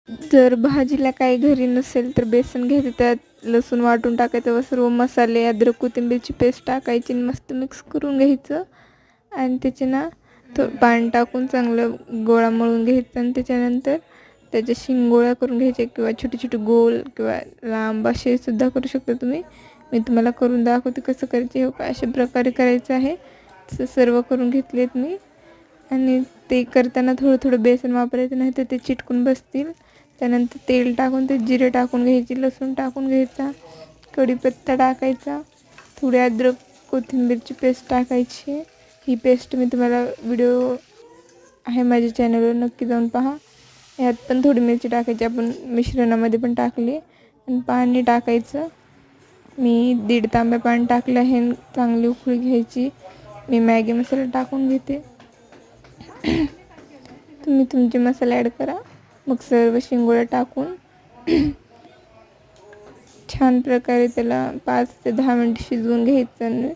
जर भाजीला काही घरी नसेल तर बेसन घ्यायचं, त्यात लसूण वाटून टाकायचं व सर्व मसाले अद्रक कोथिंबीरची पेस्ट टाकायची आणि मस्त मिक्स करून घ्यायचं. आणि त्याचे ना पाणी टाकून चांगलं गोळा मळून घ्यायचं आणि त्याच्यानंतर त्याच्या शिंगोळ्या करून घ्यायचे किंवा छोटे छोटे गोल किंवा लांब असे सुद्धा करू शकता तुम्ही. मी तुम्हाला करून दाखवते कसं करायचे. हो का अशा प्रकारे करायचं आहे. तसं सर्व करून घेतलेत मी. आणि ते करताना थोडं थोडं बेसन वापरायचं, नाही तर ते चिटकून बसतील. त्यानंतर तेल टाकून ते जिरे टाकून घ्यायची, लसूण टाकून घ्यायचा, कढीपत्ता टाकायचा, थोडी अद्रक कोथिंबीरची पेस्ट टाकायची. ही पेस्ट मी तुम्हाला व्हिडिओ आहे माझ्या चॅनलवर, नक्की जाऊन पहा. ह्यात पण थोडी मिरची टाकायची, आपण मिश्रणामध्ये पण टाकली. आणि पाणी टाकायचं. मी 1.5 तांब्या पाणी टाकलं आहे. चांगली उकळी घ्यायची. मी मॅगी मसाला टाकून घेते. तुम्ही तुमचे मसाले ॲड करा. मग सर्व शिंगोळ्या टाकून छान प्रकारे त्याला 5 ते 10 मिनिट शिजवून घ्यायचं.